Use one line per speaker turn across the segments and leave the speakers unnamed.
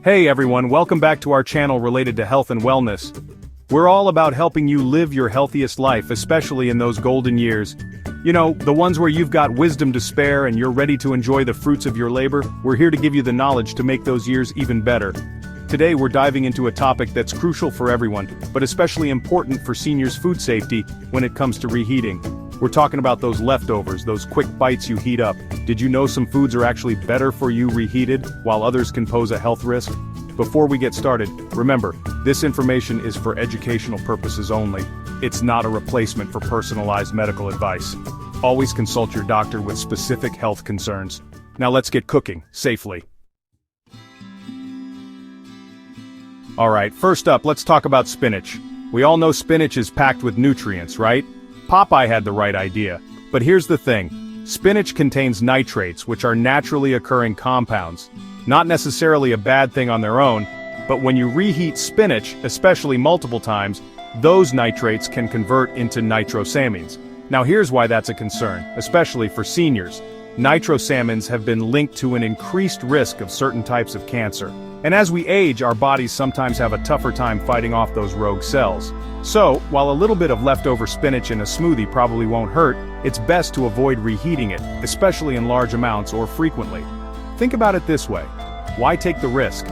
Hey everyone, welcome back to our channel related to health and wellness. We're all about helping you live your healthiest life, especially in those golden years. You know, the ones where you've got wisdom to spare and you're ready to enjoy the fruits of your labor. We're here to give you the knowledge to make those years even better. Today we're diving into a topic that's crucial for everyone, but especially important for seniors' food safety when it comes to reheating. We're talking about those leftovers, those quick bites you heat up. Did you know some foods are actually better for you reheated, while others can pose a health risk? Before we get started, remember, this information is for educational purposes only. It's not a replacement for personalized medical advice. Always consult your doctor with specific health concerns. Now let's get cooking, safely. Alright, first up, let's talk about spinach. We all know spinach is packed with nutrients, right? Popeye had the right idea. But here's the thing. Spinach contains nitrates, which are naturally occurring compounds. Not necessarily a bad thing on their own, but when you reheat spinach, especially multiple times, those nitrates can convert into nitrosamines. Now here's why that's a concern, especially for seniors. Nitrosamines have been linked to an increased risk of certain types of cancer. And as we age, our bodies sometimes have a tougher time fighting off those rogue cells. So, while a little bit of leftover spinach in a smoothie probably won't hurt, it's best to avoid reheating it, especially in large amounts or frequently. Think about it this way. Why take the risk?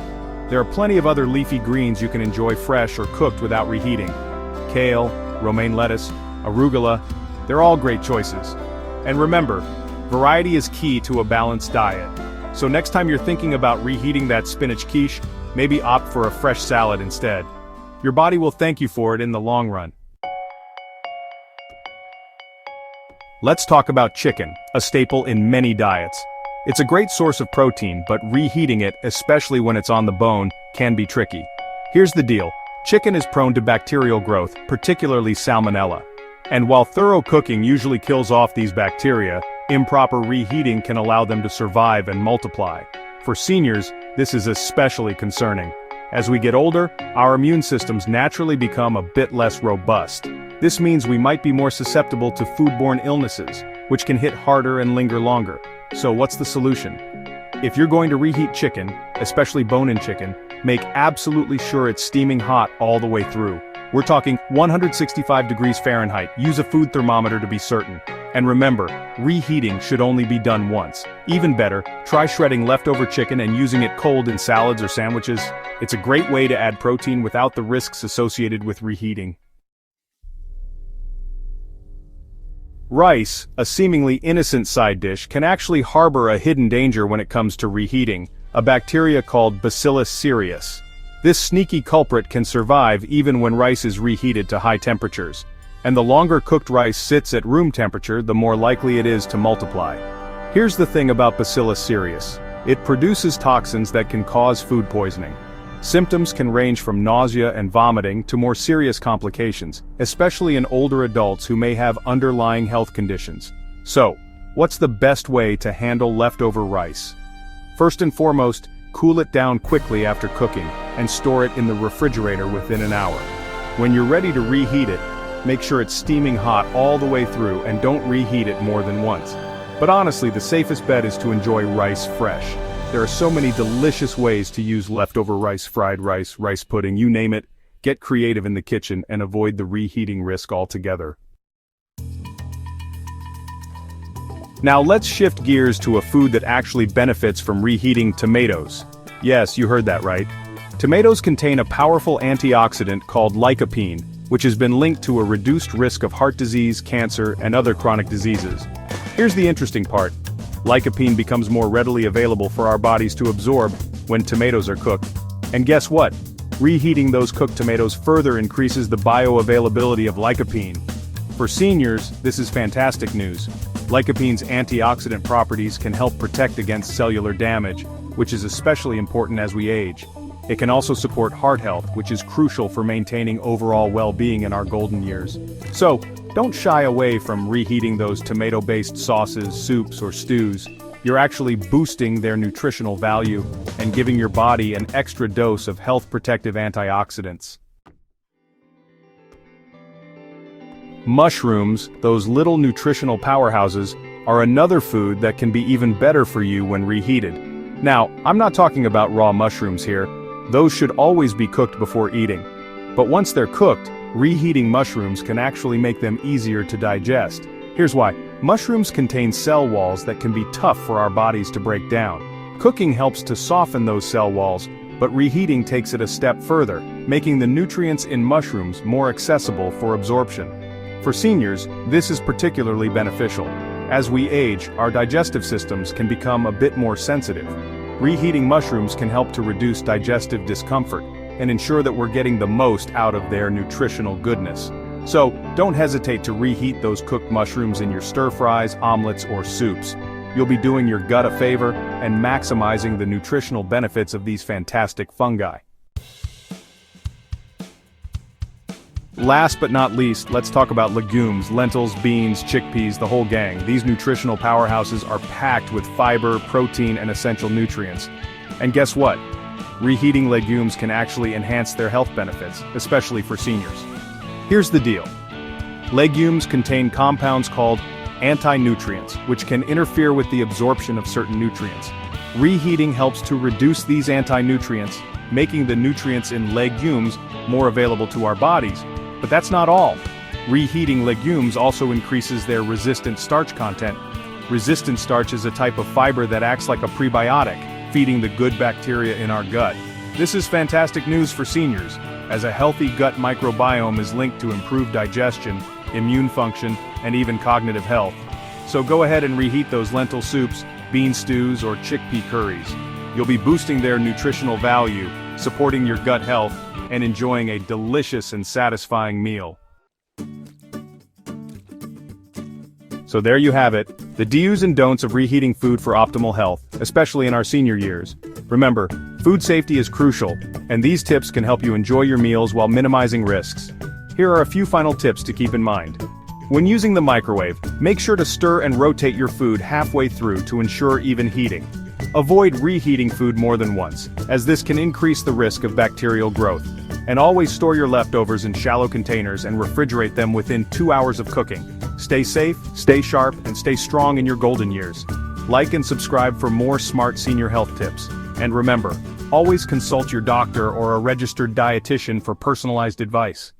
There are plenty of other leafy greens you can enjoy fresh or cooked without reheating. Kale, romaine lettuce, arugula, they're all great choices. And remember, variety is key to a balanced diet. So next time you're thinking about reheating that spinach quiche, maybe opt for a fresh salad instead. Your body will thank you for it in the long run. Let's talk about chicken, a staple in many diets. It's a great source of protein, but reheating it, especially when it's on the bone, can be tricky. Here's the deal. Chicken is prone to bacterial growth, particularly salmonella. And while thorough cooking usually kills off these bacteria, improper reheating can allow them to survive and multiply. For seniors, this is especially concerning. As we get older, our immune systems naturally become a bit less robust. This means we might be more susceptible to foodborne illnesses, which can hit harder and linger longer. So what's the solution? If you're going to reheat chicken, especially bone-in chicken, make absolutely sure it's steaming hot all the way through. We're talking 165 degrees Fahrenheit. Use a food thermometer to be certain. And remember, reheating should only be done once. Even better, try shredding leftover chicken and using it cold in salads or sandwiches. It's a great way to add protein without the risks associated with reheating. Rice, a seemingly innocent side dish, can actually harbor a hidden danger when it comes to reheating, a bacteria called Bacillus cereus. This sneaky culprit can survive even when rice is reheated to high temperatures. And the longer cooked rice sits at room temperature, the more likely it is to multiply. Here's the thing about Bacillus cereus. It produces toxins that can cause food poisoning. Symptoms can range from nausea and vomiting to more serious complications, especially in older adults who may have underlying health conditions. So, what's the best way to handle leftover rice? First and foremost, cool it down quickly after cooking, and store it in the refrigerator within an hour. When you're ready to reheat it, make sure it's steaming hot all the way through and don't reheat it more than once. But honestly, the safest bet is to enjoy rice fresh. There are so many delicious ways to use leftover rice, fried rice, rice pudding, you name it. Get creative in the kitchen and avoid the reheating risk altogether. Now let's shift gears to a food that actually benefits from reheating: tomatoes. Yes, you heard that right. Tomatoes contain a powerful antioxidant called lycopene, which has been linked to a reduced risk of heart disease, cancer, and other chronic diseases. Here's the interesting part. Lycopene becomes more readily available for our bodies to absorb when tomatoes are cooked. And guess what? Reheating those cooked tomatoes further increases the bioavailability of lycopene. For seniors, this is fantastic news. Lycopene's antioxidant properties can help protect against cellular damage, which is especially important as we age. It can also support heart health, which is crucial for maintaining overall well-being in our golden years. So, don't shy away from reheating those tomato-based sauces, soups, or stews. You're actually boosting their nutritional value and giving your body an extra dose of health-protective antioxidants. Mushrooms, those little nutritional powerhouses, are another food that can be even better for you when reheated. Now, I'm not talking about raw mushrooms here. Those should always be cooked before eating. But once they're cooked, reheating mushrooms can actually make them easier to digest. Here's why. Mushrooms contain cell walls that can be tough for our bodies to break down. Cooking helps to soften those cell walls, but reheating takes it a step further, making the nutrients in mushrooms more accessible for absorption. For seniors, this is particularly beneficial. As we age, our digestive systems can become a bit more sensitive. Reheating mushrooms can help to reduce digestive discomfort and ensure that we're getting the most out of their nutritional goodness. So, don't hesitate to reheat those cooked mushrooms in your stir-fries, omelets, or soups. You'll be doing your gut a favor and maximizing the nutritional benefits of these fantastic fungi. Last but not least, let's talk about legumes, lentils, beans, chickpeas, the whole gang. These nutritional powerhouses are packed with fiber, protein, and essential nutrients. And guess what? Reheating legumes can actually enhance their health benefits, especially for seniors. Here's the deal. Legumes contain compounds called anti-nutrients, which can interfere with the absorption of certain nutrients. Reheating helps to reduce these anti-nutrients, making the nutrients in legumes more available to our bodies. But that's not all. Reheating legumes also increases their resistant starch content. Resistant starch is a type of fiber that acts like a prebiotic, feeding the good bacteria in our gut. This is fantastic news for seniors, as a healthy gut microbiome is linked to improved digestion, immune function, and even cognitive health. So go ahead and reheat those lentil soups, bean stews, or chickpea curries. You'll be boosting their nutritional value, supporting your gut health, and enjoying a delicious and satisfying meal. So there you have it, the do's and don'ts of reheating food for optimal health, especially in our senior years. Remember, food safety is crucial, and these tips can help you enjoy your meals while minimizing risks. Here are a few final tips to keep in mind. When using the microwave, make sure to stir and rotate your food halfway through to ensure even heating. Avoid reheating food more than once, as this can increase the risk of bacterial growth. And always store your leftovers in shallow containers and refrigerate them within 2 hours of cooking. Stay safe, stay sharp, and stay strong in your golden years. Like and subscribe for more smart senior health tips. And remember, always consult your doctor or a registered dietitian for personalized advice.